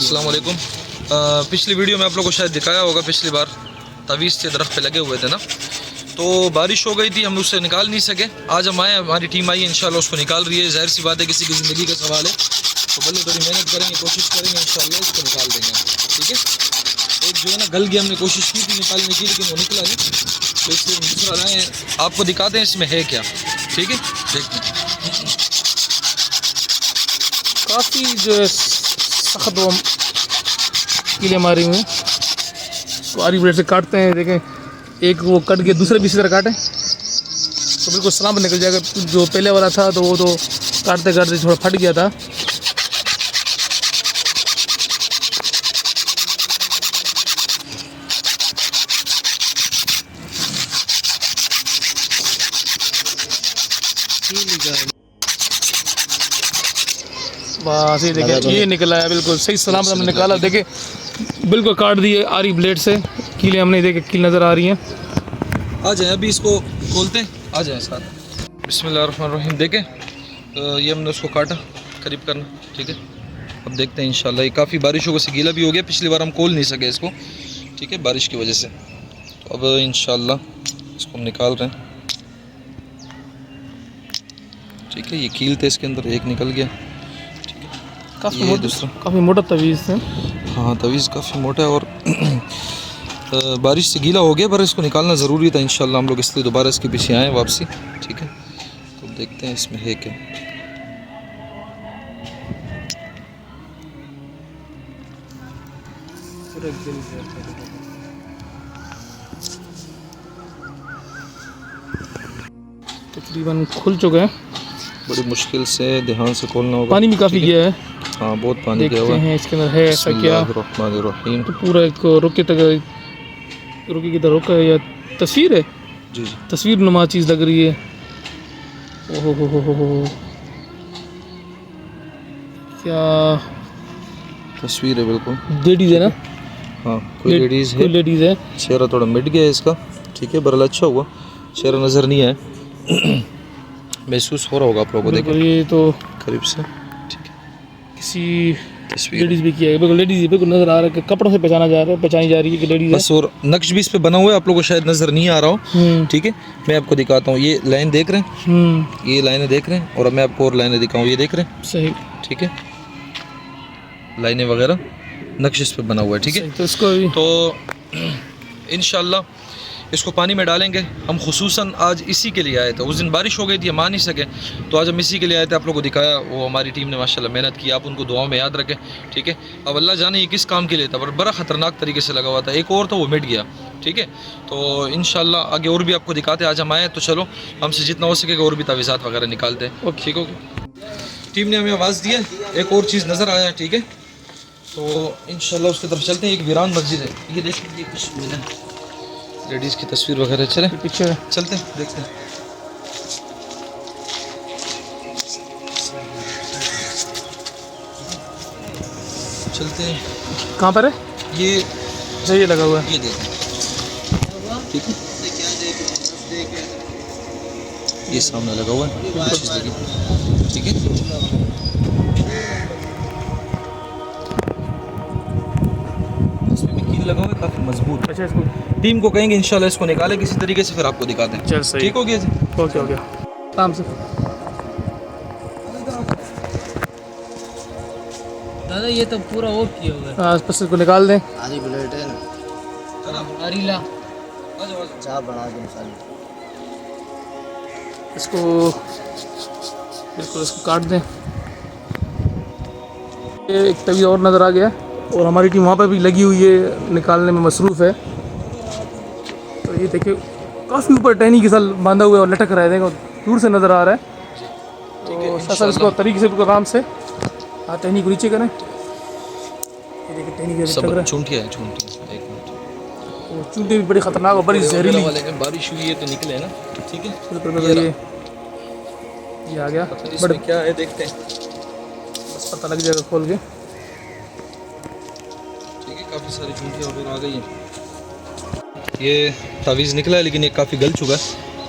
अस्सलाम वालेकुम। पिछली वीडियो में आप लोगों को शायद दिखाया होगा, पिछली बार तवीज़ के दरख्त पे लगे हुए थे ना, तो बारिश हो गई थी, हम उससे निकाल नहीं सके। आज हम आए, हमारी टीम आई, इंशाल्लाह उसको निकाल रही है। ज़ाहिर सी बात है, किसी की ज़िंदगी का सवाल है, तो भले थोड़ी मेहनत करेंगे, कोशिश करेंगे, इंशाल्लाह इसको निकाल देंगे। ठीक है, एक जो है ना गल गया, हमने कोशिश की थी निकालने की, लेकिन वो निकला नहीं, तो इसलिए दूसरा लाए, आपको दिखाते हैं इसमें है क्या। ठीक है, देखते हैं। काफ़ी जो है सख्त वो कीले मारी हुई हैं, तो आरी ब्लेड से काटते हैं। देखें, एक वो कट के दूसरे भी इसी तरह काटें तो बिल्कुल सलाम निकल जाएगा। जो पहले वाला था तो वो तो काटते काटते थोड़ा फट गया था। बस ये देखें, ये निकला है बिल्कुल सही सलामत, हमने निकाला। देखे बिल्कुल काट दिए आरी ब्लेड से कीले, हमने देखे कील नज़र आ रही हैं। आ जाए, अभी इसको खोलते हैं, आ जाए साथ। बिस्मिल्लाहिर्रहमानिर्रहीम। देखें, ये हमने उसको काटा, करीब करना। ठीक है, अब देखते हैं इंशाल्लाह। ये काफ़ी बारिशों से गीला भी हो गया, पिछली बार हम खोल नहीं सके इसको, ठीक है, बारिश की वजह से। तो अब इंशाल्लाह इसको हम निकाल रहे हैं। ठीक है, ये कील थे इसके अंदर, एक निकल गया। काफ़ी मोटा तवीज़ है। हाँ, तवीज़ काफ़ी मोटा है और बारिश से गीला हो गया, पर इसको निकालना ज़रूरी था। इंशाल्लाह हम लोग इसलिए दोबारा इसके पीछे आए वापसी। ठीक है, तो देखते हैं इसमें है क्या। तकरीबन खुल चुके हैं, बड़ी मुश्किल से ध्यान से खोलना होगा। पानी भी काफ़ी गया है। हाँ, बहुत पानी गया हुआ है। इसके अंदर है ऐसा क्या, बिस्मिल्लाहिर्रहमानिर्रहीम। तो पूरा एक रुके तक, रुके की तरह रुका है या तस्वीर है? जी जी, तस्वीर नुमा चीज़ लग रही है। ओहो हो, क्या तस्वीर है बिल्कुल। लेडीज़ है ना? हाँ, कोई लेडीज़ है। लेडीज़ है। चेहरा थोड़ा मिट गया है इसका। ठीक है, बरल अच्छा हुआ, चेहरा नज़र नहीं आया। महसूस हो रहा होगा आप लोगों को, देखो ये तो करीब से। ठीक है, किसी तस्वीर लेडीज़ भी किया है, बिल्कुल लेडीज़ बिल्कुल नज़र आ रहा है कि कपड़ों से पहचानी जा रही है कि लेडीज़ बस। और नक्श भी इस पे बना हुआ है, आप लोगों को शायद नज़र नहीं आ रहा हो। ठीक है, मैं आपको दिखाता हूँ। ये लाइन देख रहे हैं, ये लाइनें देख रहे हैं, और अब मैं आपको और लाइनें दिखाऊँ, ये देख रहे हैं। सही। ठीक है, लाइनें वगैरह नक्श इस पे बना हुआ है। ठीक है, तो इसको तो इंशाल्लाह इसको पानी में डालेंगे हम। खुसूसन आज इसी के लिए आए थे, उस दिन बारिश हो गई थी, हम आ नहीं सके, तो आज हम इसी के लिए आए थे। आप लोगों को दिखाया, वो हमारी टीम ने माशाल्लाह मेहनत की, आप उनको दुआओं में याद रखें। ठीक है, अब अल्लाह जाने ये किस काम के लिए था, पर बड़ा ख़तरनाक तरीके से लगा हुआ था। एक और तो वो मिट गया। ठीक है, तो इंशाल्लाह आगे और भी आपको दिखाते। आज हम आए तो चलो हमसे जितना हो सकेगा और भी तावीज़ात वगैरह निकालते हैं। ठीक हो गया, टीम ने हमें आवाज़ दी है, एक और चीज़ नज़र आया। ठीक है, तो इंशाल्लाह उसकी तरफ चलते हैं। एक वीरान मस्जिद है, ये देख लीजिए, कुछ मिला लेडीज़ की तस्वीर वगैरह। चले पीछे चलते हैं, देखते हैं। चलते हैं। कहाँ पर है? ये सही लगा हुआ है। ये देखें। ठीक है, ये सामने लगा हुआ है, ठीक है। इसमें भी कील लगा हुआ है, काफ़ी मजबूत। अच्छा, इसको टीम को कहेंगे इंशाल्लाह इसको निकाले किसी तरीके से, फिर आपको दिखाते हैं। चल सही। ठीक हो गया जी, ओके हो गया, आराम से। दादा ये तो पूरा ऑफ किया हुआ है। हाँ, बस इसको निकाल दें। आधी बुलेट है ना, अरीला चाप बना दें सारी। इसको बिल्कुल इसको काट दें। ये एक तवी और नज़र आ गया, और हमारी टीम वहाँ पर भी लगी हुई है, निकालने में मसरूफ़ है। तो ये देखिए, काफ़ी ऊपर टहनी के साथ बांधा हुआ है और लटक रहा है, देखो दूर से नज़र आ रहा है। तो सर इसको तरीके से बिल्कुल आराम से टहनी को नीचे करें। ये देखिए टहनी के लटक रहा है। चूंटिया है, चूंटिया। एक मिनट, वो चूंटी भी बड़ी ख़तरनाक और बड़ी जहरीली। बारिश हुई है तो निकले ना। ठीक है, बिल्कुल ये आ गया, बट क्या है देखते हैं, बस पता लग जाएगा खोल के। ठीक है, काफ़ी सारी चूंटियाँ और आ गई हैं। ये तावीज़ निकला है, लेकिन ये काफ़ी गल चुका है,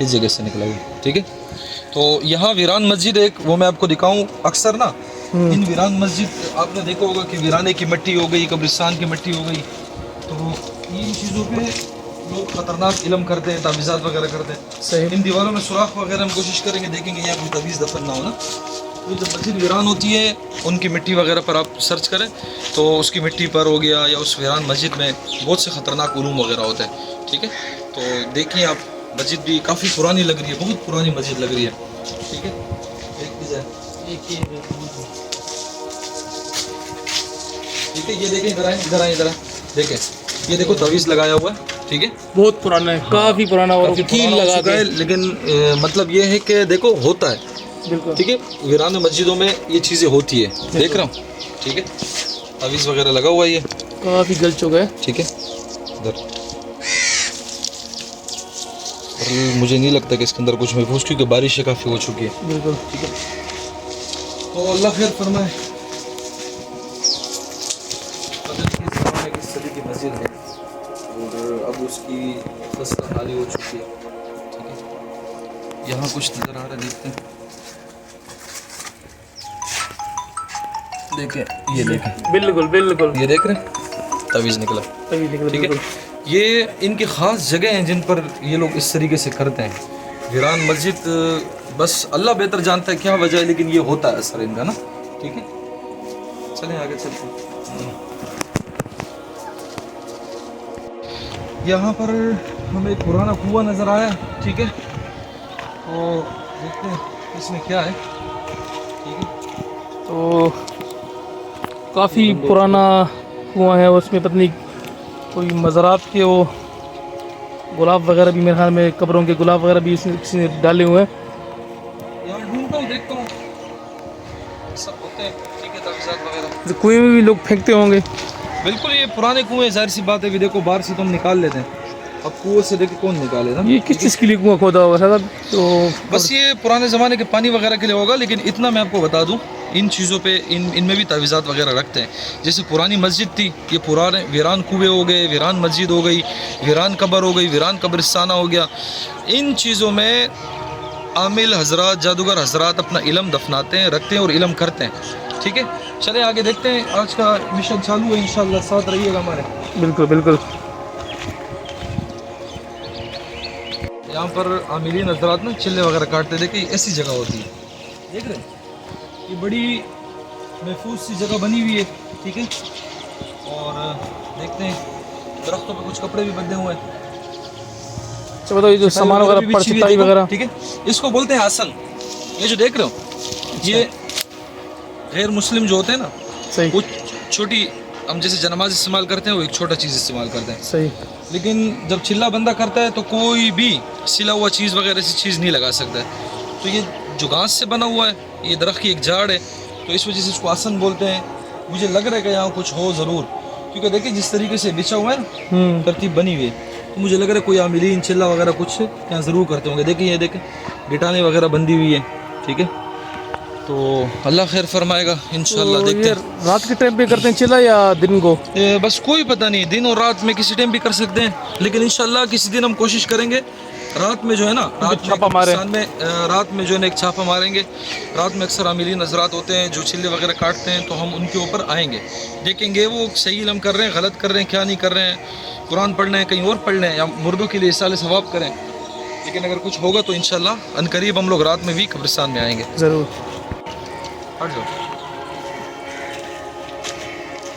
इस जगह से निकला हुआ। ठीक है, तो यहाँ वीरान मस्जिद एक, वो मैं आपको दिखाऊँ। अक्सर ना इन वीरान मस्जिद आपने देखा होगा कि वीराने की मिट्टी हो गई, कब्रिस्तान की मिट्टी हो गई, तो इन चीज़ों पे लोग ख़तरनाक इल्म करते हैं, तावीज़ात वगैरह करते हैं। सही। इन दीवारों में सुराख वगैरह हम कोशिश करेंगे, देखेंगे यहाँ कोई तवीज़ दफन ना हो ना। तो जब मस्जिद वीरान होती है उनकी मिट्टी वगैरह पर आप सर्च करें तो उसकी मिट्टी पर हो गया या उस वीरान मस्जिद में बहुत से ख़तरनाक उलूम वगैरह होते हैं, ठीक है। तो देखिए आप, मस्जिद भी काफ़ी पुरानी लग रही है, बहुत पुरानी मस्जिद लग रही है, ठीक है। देखते जाए, ठीक है। ये देखें, इधर आए, इधर आए, इधर आए, देखें, ये देखो तवीज़ लगाया हुआ है, ठीक है। बहुत पुराना है, काफ़ी पुराना, और काफ़ी कील पुराना हो लगा चुका के। है, लेकिन मतलब ये है कि देखो होता है, बिल्कुल ठीक है। वीरान मस्जिदों में ये चीज़ें होती है, देख रहा हूँ, ठीक है। तवीज़ वगैरह लगा हुआ है ये, काफ़ी गल चुका है। ठीक है। इधर और मुझे नहीं लगता कि इसके अंदर कुछ महफूज, क्योंकि बारिशें काफ़ी हो चुकी है, बिल्कुल। ठीक है। तो अल्लाह खैर फरमाए। किस तरह की मस्जिद है और अब उसकी खस्ता हाली हो चुकी है, ठीक है। यहाँ कुछ नज़र आ रहा है, देखते हैं, देखें, ये देखें, बिल्कुल बिल्कुल, ये देख रहे हैं, तवीज़ निकला, तभी निकला, ठीक है। बिल्कुल। ये इनकी ख़ास जगह हैं जिन पर ये लोग इस तरीके से करते हैं। वीरान मस्जिद बस अल्लाह बेहतर जानता है क्या वजह है, लेकिन ये होता है असर इनका ना, ठीक है। चलें आगे चलते हैं। यहाँ पर हमें एक पुराना कुआं नज़र आया, ठीक है। तो देखते हैं इसमें क्या है, ठीक है। तो काफ़ी पुराना कुआं है, उसमें पत्नी कोई मज़ारात के वो गुलाब वगैरह भी, मेरे ख्याल में कब्रों के गुलाब वगैरह भी इसमें किसी ने डाले हुए हैं। यहाँ ढूंढता हूँ, देखता हूँ, सब होते हैं, ठीक है, तावीज़ात वगैरह। तो कुएं में भी लोग फेंकते होंगे। बिल्कुल, ये पुराने कुएं, जाहिर सी बात है कि देखो बाहर से तो हम निकाल लेते हैं, अब कुएं से देखिए कौन निकाले ना। ये किस चीज़ के लिए कुआं खोदा होगा साहब? तो बस ये पुराने ज़माने के पानी वगैरह के लिए होगा, लेकिन इतना मैं आपको बता दूं, इन चीज़ों पे इनमें भी तावीज़ात वगैरह रखते हैं। जैसे पुरानी मस्जिद थी, ये पुराने वीरान कुएं हो गए, वीरान मस्जिद हो गई, वीरान कब्र हो गई, वीरान कब्रिस्ताना हो गया। इन चीज़ों में आमिल हजरात, जादूगर हजरात अपना इल्म दफनाते हैं, रखते हैं और इल्म करते हैं, ठीक है। चले आगे देखते हैं, आज का मिशन चालू है, इंशाल्लाह साथ रहिएगा हमारे। बिल्कुल बिल्कुल। यहाँ पर आमिलीन हजरात ना चिल्ले वगैरह काटते, देखिए ऐसी जगह होती है, देख रहे हैं, ये बड़ी महफूज सी जगह बनी हुई है, ठीक है। और देखते हैं, दरख्तों पे कुछ कपड़े भी बंधे हुए हैं, अच्छा बताओ, ये जो सामान वगैरह पर चटाई वगैरह, ठीक है, इसको बोलते हैं आसन। ये जो देख रहे हो, ये गैर मुस्लिम जो होते हैं ना, सही वो छोटी, हम जैसे जनामाज इस्तेमाल करते हैं, वो एक छोटा चीज़ इस्तेमाल करते हैं, सही। लेकिन जब चिल्ला बंदा करता है तो कोई भी सिला हुआ चीज़ वगैरह ऐसी चीज़ नहीं लगा सकता है। तो ये जो घास से बना हुआ है, ये दरख्त की एक झाड़ है, तो इस वजह से इसको आसन बोलते हैं। मुझे लग रहा है कि यहाँ कुछ हो ज़रूर, क्योंकि देखिए जिस तरीके से बिछा हुआ है ना, तरतीब बनी हुई है, तो मुझे लग रहा है कोई आमिलीन चिल्ला वगैरह कुछ यहाँ ज़रूर करते होंगे। देखिए ये देखें, गिटाने वगैरह बंधी हुई है, ठीक है। तो अल्लाह खैर फरमाएगा इंशाल्लाह। तो देखते ये हैं रात के टाइम पे करते हैं चिल्ला या दिन को? बस कोई पता नहीं, दिन और रात में किसी टाइम भी कर सकते हैं, लेकिन इंशाल्लाह किसी दिन हम कोशिश करेंगे रात में जो है ना, रात छापा मारे में रात में जो है ना एक छापा मारेंगे। रात में अक्सर आमिलीन हजरात होते हैं जो चिल्ले वगैरह काटते हैं, तो हम उनके ऊपर आएंगे, देखेंगे वो सही इल्म कर रहे हैं, गलत कर रहे हैं, क्या नहीं कर रहे हैं, कुरान पढ़ रहे हैं, कहीं और पढ़ रहे हैं, या मुर्दों के लिए इसाले सवाब करें। लेकिन अगर कुछ होगा तो इंशाल्लाह अनकरीब हम लोग रात में भी कब्रिस्तान में आएंगे। ज़रूर। हट जाओ।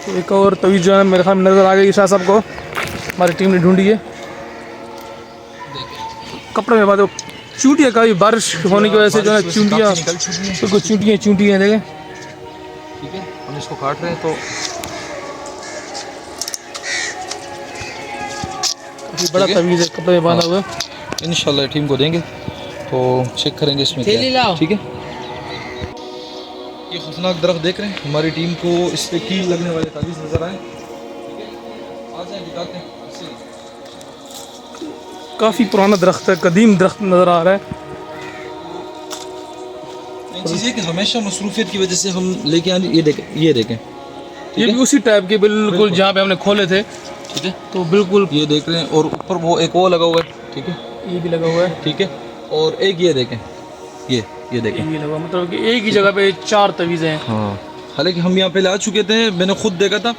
तो एक और तवीज़ जो है मेरे ख्याल में नज़र आ गई शाह साहब को, हमारी टीम ने ढूंढी है। कपड़े में बात हो, चूंटियाँ का भी बारिश होने की वजह से जो है चूंटियाँ, बिल्कुल चूंटियाँ देखें, ठीक है। हम इसको काट रहे हैं तो काफ़ी बड़ा तवीज़ है, कपड़े में बांधा हुआ है। इंशाल्लाह टीम को देंगे तो चेक करेंगे इसमें क्या है, ठीक है। ये खौफनाक दरख्त देख रहे हैं, हमारी टीम को इस पे कील लगने वाले तावीज़ नज़र आए, ठीक है। आ जाए दिखाते हैं। काफ़ी पुराना दरख्त है, कदीम दरख्त नज़र आ रहा है। मेन चीज़ ये कि हमेशा मसरूफियत की वजह से हम लेके आने, ये देखें, ये भी उसी टाइप के बिल्कुल जहाँ पे हमने खोले थे, ठीक है। तो बिल्कुल ये देख रहे हैं, और ऊपर वो एक वो लगा हुआ है, ठीक है, ये भी लगा हुआ है, ठीक है। और एक ये देखें, ये देखें, ये भी लगा, मतलब कि एक ही जगह पे 4 तवीज़ें हैं। हाँ हालांकि हम यहाँ पहले आ चुके थे, मैंने खुद देखा था,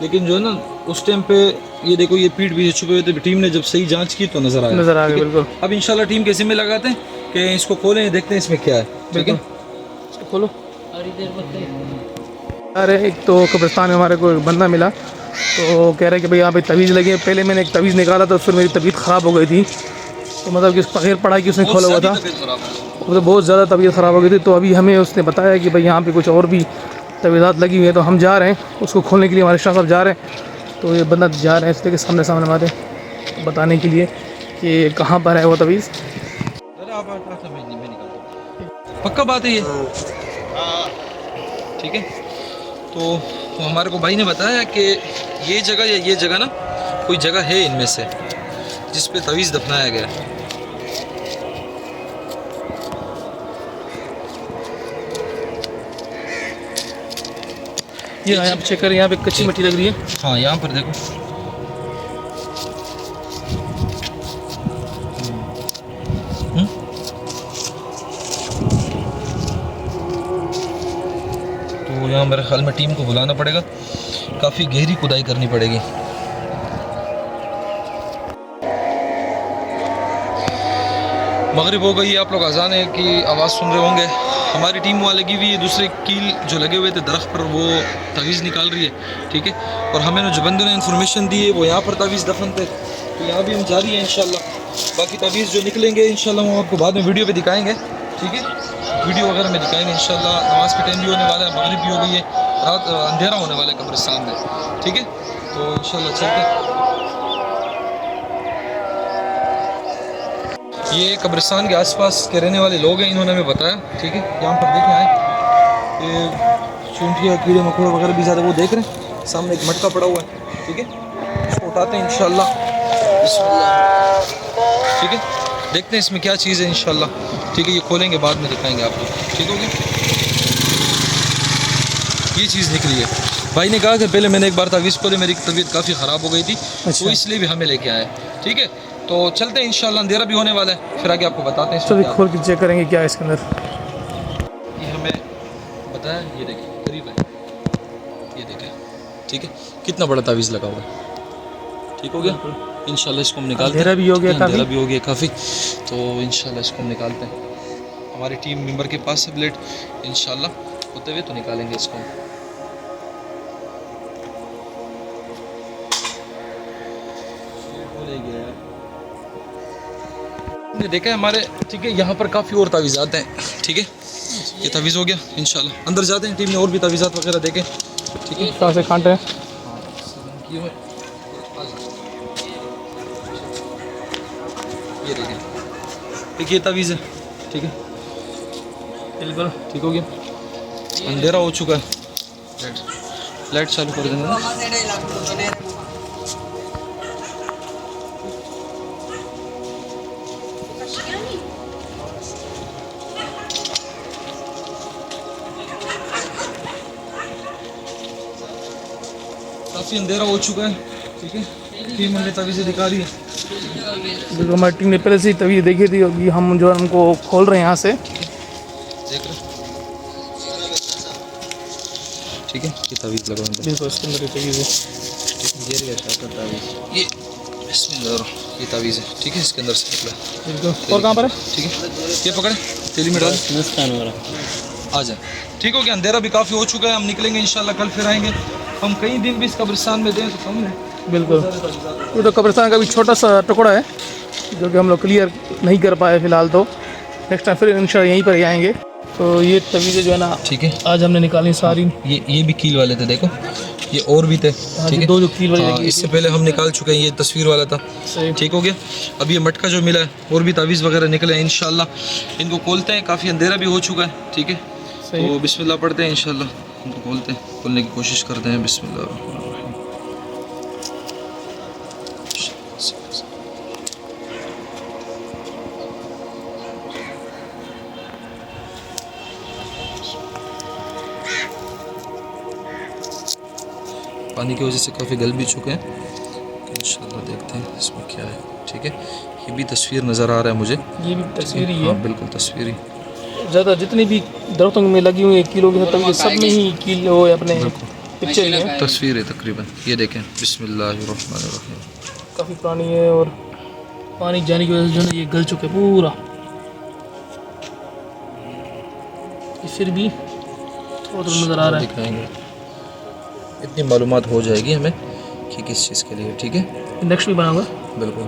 लेकिन जो है ना उस टाइम पे ये देखो ये पीठ पीछे छुपे हुए थे, टीम ने जब सही जांच की तो नज़र आया। नज़र आ गया बिल्कुल। अब इंशाल्लाह टीम के ज़िम्मे लगाते हैं कि इसको खोलें, देखते हैं इसमें क्या है। ठीक है, इसको खोलो। अरे एक तो कब्रिस्तान में हमारे को एक बंदा मिला, तो कह रहे कि भाई यहाँ पे तवीज़ लगी है। पहले मैंने एक तवीज़ निकाला तो फिर मेरी तबीयत ख़राब हो गई थी, तो मतलब कि बगैर पढ़ाई की उसने खोला हुआ था, वो तो बहुत ज़्यादा तबीयत ख़राब हो गई थी। तो अभी हमें उसने बताया कि भाई यहाँ पे कुछ और भी तवीज़ात लगी हुई है, तो हम जा रहे हैं उसको खोलने के लिए, हमारे शाह साहब जा रहे हैं। तो ये बंदा जा रहे हैं इसलिए कि सामने सामने हमारे बताने के लिए कि कहाँ पर है वो तवीज़। पक्का बात है ये, ठीक है। तो हमारे को भाई ने बताया कि ये जगह या ये जगह ना कोई जगह है इनमें से जिस पे तवीज़ दफनाया गया। ये यहाँ पे चेक करें, यहाँ पे कच्ची मिट्टी लग रही है। हाँ यहाँ पर देखो, तो यहाँ मेरे ख्याल में टीम को बुलाना पड़ेगा, काफ़ी गहरी खुदाई करनी पड़ेगी। मगरिब हो गई, आप लोग अजान है की आवाज़ सुन रहे होंगे। हमारी टीम वहाँ लगी हुई है, दूसरे कील जो लगे हुए थे दरख्त पर वो तवीज़ निकाल रही है, ठीक है। और हमें जो बंदे ने इन्फॉर्मेशन दी है वो यहाँ पर तवीज़ दफन थे, तो यहाँ भी हम जा रही हैं इंशाल्लाह। बाकी तवीज़ जो निकलेंगे इंशाल्लाह वो आपको बाद में वीडियो पे दिखाएंगे, ठीक है, वीडियो वगैरह में दिखाएंगे इंशाल्लाह। नमाज़ का टाइम भी होने वाला है, मगरिब भी हो गई है, रात अंधेरा होने वाला है कब्रिस्तान में, ठीक है। तो इंशाल्लाह चलते। ये कब्रिस्तान के आसपास के रहने वाले लोग हैं, इन्होंने हमें बताया, ठीक है। यहाँ पर देखें आए, ये चूंटियाँ कीड़े मकोड़े वगैरह भी ज़्यादा वो देख रहे हैं। सामने एक मटका पड़ा हुआ है, ठीक है, इसको उठाते हैं इंशाल्लाह, ठीक है। देखते हैं इसमें क्या चीज़ है इंशाल्लाह, ठीक है। ये खोलेंगे, बाद में दिखाएंगे आप लोग, ठीक हो गया। ये चीज़ निकली है। भाई ने कहा कि पहले मैंने एक बार तवीज़ खोले, मेरी तबीयत काफ़ी ख़राब हो गई थी, तो इसलिए भी हमें लेके आए, ठीक है। तो चलते हैं इंशाल्लाह, अंधेरा भी होने वाला है, फिर आगे आपको बताते हैं। चलिए खोल के चेक करेंगे क्या है इसके अंदर। ये हमें बताया, ये देखिए करीब है, ये देखें, ठीक है, कितना बड़ा तावीज़ लगा हुआ है, ठीक हो गया। इंशाल्लाह इसको हम निकालते हैं, अंधेरा भी हो गया, अंधेरा भी हो गया काफ़ी, तो इंशाल्लाह इसको हम निकालते हैं। हमारी टीम मेंबर के पास है ब्लेड, इंशाल्लाह होते हुए तो निकालेंगे इसको। ने देखा है हमारे, ठीक है, यहाँ पर काफ़ी और तावीज़ात हैं, ठीक है। ये तावीज़ हो गया इंशाल्लाह। अंदर जाते हैं, टीम ने और भी तावीज़ात वगैरह देखें, ठीक है। कहाँ से कांटे हैं? ये देखें, एक ये तावीज़ है, ठीक है, बिल्कुल ठीक हो गया। अंधेरा हो चुका है, लाइट चालू कर देंगे ना। काफ़ी अंधेरा हो चुका है, ठीक है। टीम हमें तवीज़ें दिखा रही है, बिल्कुल। हमारी टीम ने पहले से ही तवीज़ देखी थी, अभी हम जो है उनको खोल रहे हैं यहाँ से, देख रहे, ठीक है। ये तवीज़ लगा अंदर, बिल्कुल इसके अंदर तवीज़ है। ये बिस्मिल्लाह, ये तावीज़ है, ठीक है, इसके अंदर से निकला है, बिल्कुल। और कहाँ पर है? ठीक है। ये पकड़े, तेली में डाल, आ जाए, ठीक हो गया। अंधेरा भी काफ़ी हो चुका है, हम निकलेंगे इंशाल्लाह, कल फिर आएंगे। हम कई दिन भी इस कब्रिस्तान में दें तो कम है, बिल्कुल। ये तो कब्रिस्तान का भी छोटा सा टुकड़ा है जो कि हम लोग क्लियर नहीं कर पाए फ़िलहाल, तो नेक्स्ट टाइम फिर इंशाल्लाह यहीं पर ही आएंगे। तो ये तवीज़ें जो है ना, ठीक है, आज हमने निकाली सारी। ये भी कील वाले थे, देखो ये और भी थे, ठीक है। दो जो कील वाली लगी, इससे पहले हम निकाल चुके हैं, ये तस्वीर वाला था, ठीक हो गया। अब ये मटका जो मिला है और भी तावीज़ वगैरह निकले हैं इंशाल्लाह, इनको खोलते हैं। काफ़ी अंधेरा भी हो चुका है, ठीक है। तो बिस्मिल्लाह पढ़ते हैं इंशाल्लाह, इनको खोलते हैं, खोलने की कोशिश करते हैं। बिस्मिल्लाह। पानी की वजह से काफ़ी गल भी चुके हैं, इंशाल्लाह देखते हैं इसमें क्या है, ठीक है। ये भी तस्वीर नज़र आ रहा है मुझे, ये भी तस्वीर ही है, हाँ बिल्कुल तस्वीर ही। ज़्यादा जितनी भी दरख्तों में लगी हुई है कीलों के तक सब में ही कील वो है अपने पिक्चर ही है। तस्वीर है तकरीबन, ये देखें। बिस्मिल्लाहिर्रहमानिर्रहीम। काफ़ी पुरानी है और पानी जाने की वजह से जो है ये गल चुका है पूरा। ये फिर भी थोड़ा थोड़ा नज़र आ रहा है। दिखाएंगे, इतनी मालूमात हो जाएगी हमें कि किस चीज़ के लिए। ठीक है, नेक्स्ट भी बना हुआ। बिल्कुल।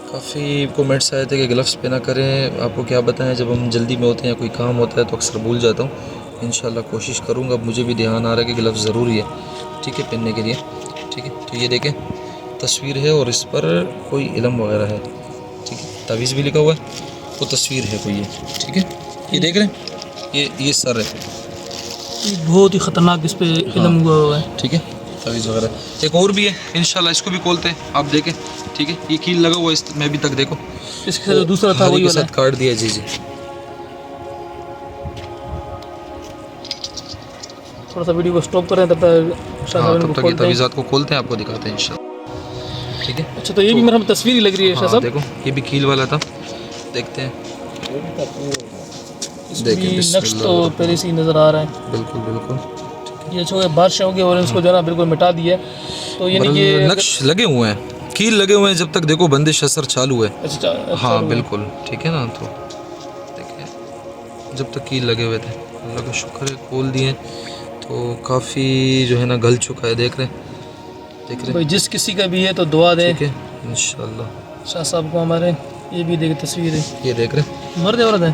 काफ़ी कमेंट्स आए थे कि ग्लव्स पहना करें। आपको क्या बताएं, जब हम जल्दी में होते हैं या कोई काम होता है तो अक्सर भूल जाता हूँ। इंशाल्लाह कोशिश करूँगा। अब मुझे भी ध्यान आ रहा है कि ग्लव्स ज़रूरी है, ठीक है, पहनने के लिए। ठीक है, तो ये देखें तस्वीर है और इस पर कोई इल्म वगैरह है। ठीक है, तावीज़ भी लिखा हुआ है, वो तस्वीर है कोई, ये ठीक है। ये देख रहे हैं, ये सर है, ये बहुत ही ख़तरनाक इस पे इल्म हुआ है। ठीक है, तावीज़ वगैरह। एक और भी है, इंशाल्लाह इसको भी खोलते हैं, आप देखें। ठीक है, ये कील लगा हुआ है इस में अभी तक, देखो। इसके साथ जो दूसरा था वही के वाला साथ काट दिया। जी जी, थोड़ा सा वीडियो को स्टॉप करें तब तक हाँ, तब तक ये खोलते हैं। तावीज़ात को खोलते हैं, आपको दिखाते हैं इंशाल्लाह। ठीक है, अच्छा, तो ये भी मेरा तस्वीर ही लग रही है शाह हाँ, साहब। देखो ये भी कील वाला था, देखते हैं। देखिए, नक्श बिस्मिल्लाह। तो पहले से ही नज़र आ रहा है। बिल्कुल बिल्कुल, ये जो बारिश होगी और इसको जो है ना बिल्कुल मिटा दिया। तो यानी कि नक्श लगे हुए हैं, कील लगे हुए हैं जब तक देखो बंदिश असर चालू है। अच्छा, हाँ बिल्कुल, ठीक है ना। तो देखिए, जब तक कील लगे हुए थे, अल्लाह का शुक्र है खोल दिए, तो काफ़ी जो है ना गल चुका है। देख रहे हैं भाई, जिस किसी का भी है तो दुआ दें ठीक है इंशाल्लाह। शाह साहब को हमारे। ये भी देख तस्वीर है, ये देख रहे हैं, मर्द है औरत है?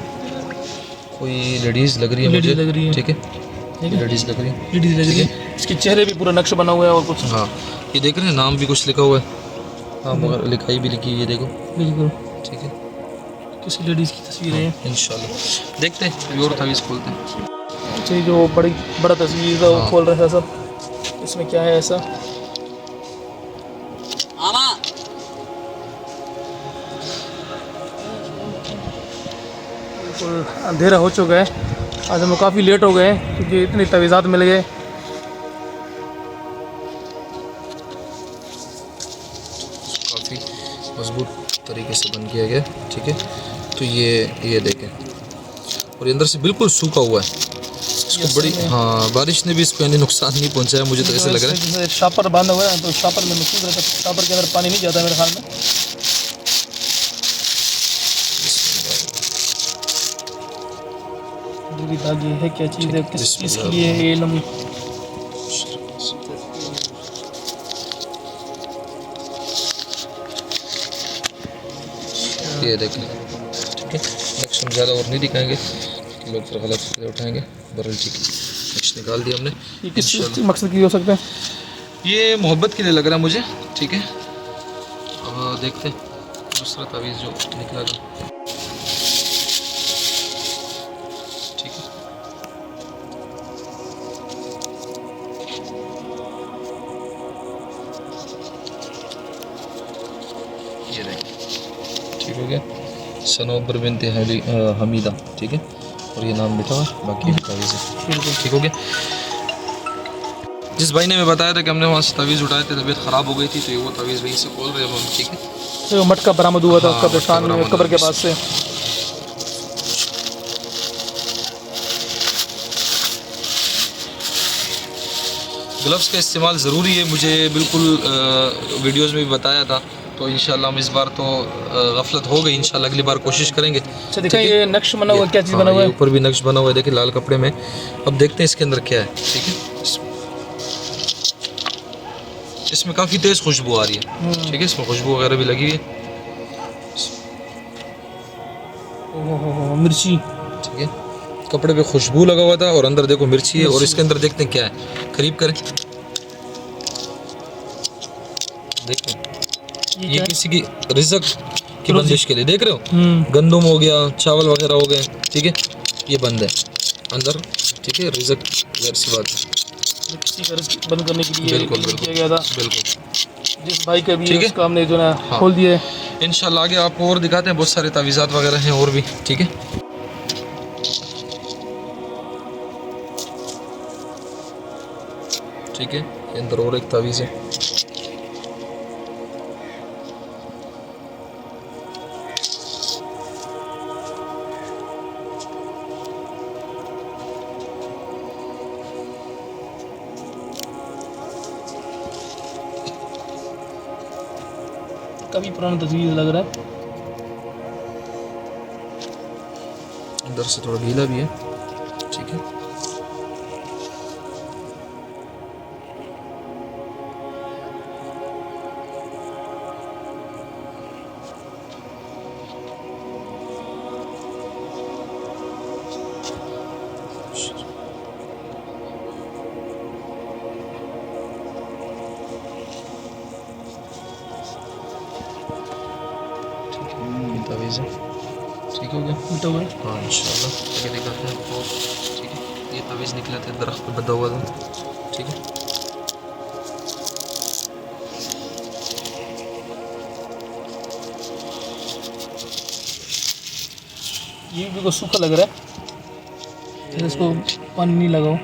कोई लेडीज़ लग रही है, लेडीज़ मुझे लग रही है। ठीक है, लेडीज़ लग रही है। लेडीज़ लग रही है। इसके चेहरे भी पूरा नक्श बना हुआ है और कुछ। हाँ, ये देख रहे हैं, नाम भी कुछ लिखा हुआ है। हाँ, मगर लिखाई भी लिखी है, ये देखो। बिल्कुल, ठीक है, किसी लेडीज़ की तस्वीर है। इंशाल्लाह देखते हैं, अभी और तावीज़ खोलते हैं। अच्छा, ये जो बड़ा तस्वीर था वो हाँ। खोल रहा है सब। इसमें क्या है ऐसा? बिल्कुल अंधेरा हो चुका है। आज हम काफ़ी लेट हो गए हैं क्योंकि इतनी तवीज़ात मिल गए। काफ़ी मजबूत तरीके से बन किया गया, ठीक है। तो ये देखें, और ये अंदर से बिल्कुल सूखा हुआ है। इसको बड़ी, हाँ, बारिश ने भी इसको यानी नुकसान नहीं पहुंचाया, मुझे तो ऐसे लग रहा है। जैसे शापर बांधा हुआ है तो शापर में महसूस रहता है, शापर के अंदर पानी नहीं जाता मेरे ख्याल में। दूरी धागे है, क्या चीज़ है, किस चीज़ के लिए है ये इल्म? ये देख लें, ठीक है। नेक्स्ट हम ज़्यादा और नहीं दिखाएंगे कि लोग फिर गलत फायदा उठाएंगे। बरल ठीक है, नेक्स्ट निकाल दिया हमने। ये किस मकसद की हो सकता है? ये मोहब्बत के लिए लग रहा है मुझे, ठीक है। अब देखते हैं दूसरा तावीज़ जो निकला था, ठीक है। ये देखें, ठीक हो गया। सनोबर बिनते हमीदा, ठीक है, और ये नाम लिखा हुआ, बाकी तावीज़ है, ठीक हो गया। जिस भाई ने हमें बताया था कि हमने वहाँ से तावीज़ उठाए थे, तबीयत ख़राब हो गई थी, तो ये वो तावीज़ वहीं से खोल रहे हैं हम, ठीक है। जो मटका बरामद हुआ था हाँ, कब्रिस्तान में, कब्र के पास से। ग्लव्स का इस्तेमाल ज़रूरी है, मुझे बिल्कुल वीडियोज़ में भी बताया था। तो इंशाल्लाह हम इस बार तो गफलत हो गई, इंशाल्लाह अगली बार कोशिश करेंगे। अच्छा, दिखाइए ये नक्श बना हुआ, क्या चीज़ बना हुआ है? ऊपर भी नक्श बना हुआ है, देखिए लाल कपड़े में। अब देखते हैं इसके अंदर क्या है, ठीक है। इसमें काफ़ी तेज़ खुशबू आ रही है, ठीक है, इसमें खुशबू वगैरह भी लगी हुई है। ओहो, मिर्ची। ठीक है, कपड़े पे खुशबू लगा हुआ था और अंदर देखो मिर्ची है। और इसके अंदर देखते हैं क्या है, करीब करें, देखो ये किसी की रिज़्क की बंदिश के लिए, देख रहे हो, गंदम हो गया, चावल वगैरह हो गए, ठीक है, ये बंद है अंदर, ठीक है, रिज़्क ज़ाहिर सी बात है, किसी का रिस्क बंद करने के लिए बिल्कुल किया गया था। बिल्कुल। जिस भाई का भी ठीक है, उसका हमने जो ना खोल दिया है। इंशाल्लाह आगे आपको और दिखाते हैं, बहुत सारे तावीज़ात वगैरह हैं और भी, ठीक है। ठीक है, ये अंदर और एक तावीज़ है, काफ़ी पुराना तस्वीर लग रहा है। अंदर से थोड़ा गीला भी है, ठीक है। तावीज़ है, ठीक हो गया, मिटा हुआ है। हाँ इंशाल्लाह आगे दिखाते हैं आपको, ठीक है। ये तावीज़ निकला था दरख्त पे बंधा हुआ था, ठीक है। ये भी बिल्कुल सूखा लग रहा है, फिर इसको पानी नहीं लगाओ।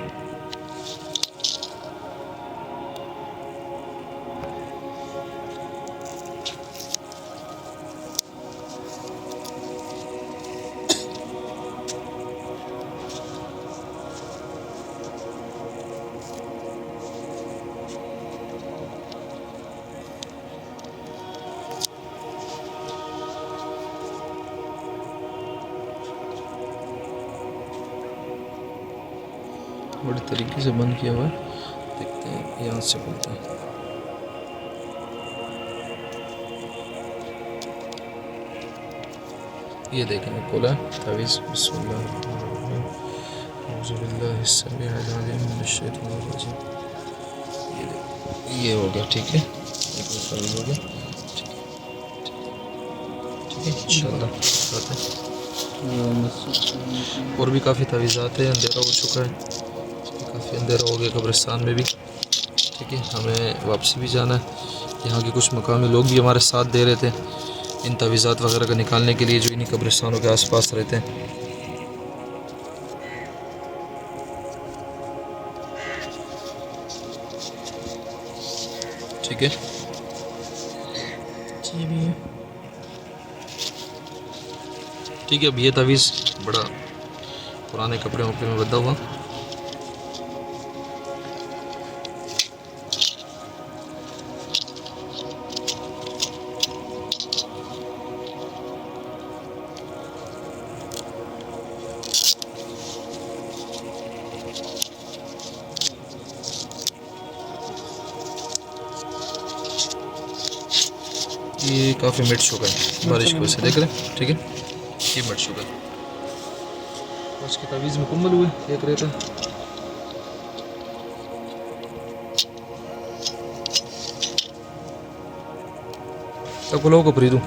बड़े तरीके से बंद किया हुआ है, देखते हैं यहाँ से खुलता है। ये देखें खोला तावीज़, बिस्मिल्लाह ये हो गया, ठीक है। तावीज़ हो गया, ठीक है, ठीक है इंशाल्लाह। और भी काफ़ी तावीज़ात हैं, अंधेरा हो चुका है, काफ़ी अंधेरा हो गया कब्रिस्तान में भी, ठीक है। हमें वापसी भी जाना है। यहाँ के कुछ मकामी लोग भी हमारे साथ दे रहे थे इन तावीज़ात वगैरह को निकालने के लिए, जो इन्हीं कब्रिस्तानों के आसपास रहते हैं। ठीक है, ये भी है। ठीक है। अब ये तावीज़ बड़ा पुराने कपड़े वपड़े में बंधा हुआ, ये काफ़ी मिट चुका है बारिश की वजह से, देख रहे हैं, ठीक है। ये मिट चुका है, आज की तावीज़ मुकम्मल हुए, देख रहे थे। तब लोगों को खरीदूँ,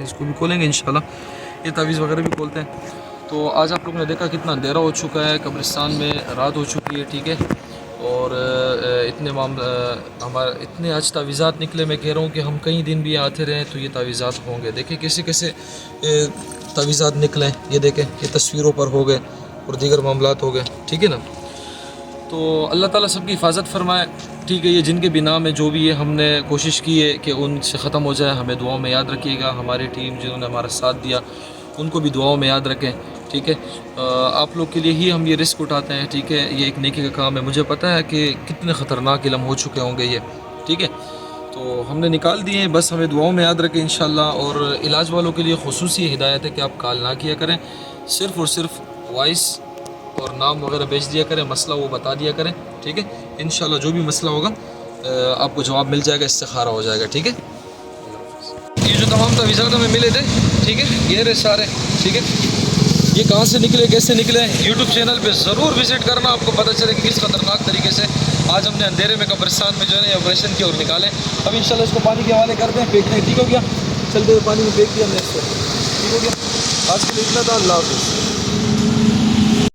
इसको भी खोलेंगे इंशाल्लाह। ये तावीज़ वगैरह भी खोलते हैं। तो आज आप लोगों ने देखा कितना अंधेरा हो चुका है, कब्रिस्तान में रात हो चुकी है, ठीक है। और इतने हमारे इतने आज तावीज़ात निकले, मैं कह रहा हूँ कि हम कई दिन भी आते रहें तो ये तावीज़ात होंगे। देखें कैसे कैसे तावीज़ात निकले, ये देखें, ये तस्वीरों पर हो गए और दीगर मामलात हो गए, ठीक है ना। तो अल्लाह ताला सबकी हिफाजत फरमाए, ठीक है। ये जिनके भी नाम है जो भी है, हमने कोशिश की है कि उनसे ख़त्म हो जाए। हमें दुआओं में याद रखिएगा, हमारी टीम जिन्होंने हमारा साथ दिया उनको भी दुआओं में याद रखें, ठीक है। आप लोग के लिए ही हम ये रिस्क उठाते हैं, ठीक है। ये एक नेकी का काम है, मुझे पता है कि कितने ख़तरनाक इल्म हो चुके होंगे ये, ठीक है। तो हमने निकाल दिए हैं, बस हमें दुआओं में याद रखें इंशाल्लाह। और इलाज वालों के लिए खुसूसी हिदायत है कि आप कॉल ना किया करें, सिर्फ़ और सिर्फ वॉइस और नाम वगैरह भेज दिया करें, मसला वो बता दिया करें, ठीक है। इंशाल्लाह जो भी मसला होगा आपको जवाब मिल जाएगा, इस्तिखारा हो जाएगा, ठीक है। ये जो तमाम तावीज़ात हमें मिले थे, ठीक है, ये रहे सारे, ठीक है। ये कहाँ से निकले, कैसे निकले, यूट्यूब चैनल पे ज़रूर विज़िट करना, आपको पता चले कि किस खतरनाक तरीके से आज हमने अंधेरे में कब्रिस्तान में जो है ऑपरेशन किया और निकाले। अब इंशाल्लाह इसको पानी के हवाले करते हैं, फेंकते हैं, ठीक हो गया। चलते हुए पानी में फेंक दिया हमने इसको, ठीक हो गया। आज के लिए इतना था, अल्लाह हाफ़िज़।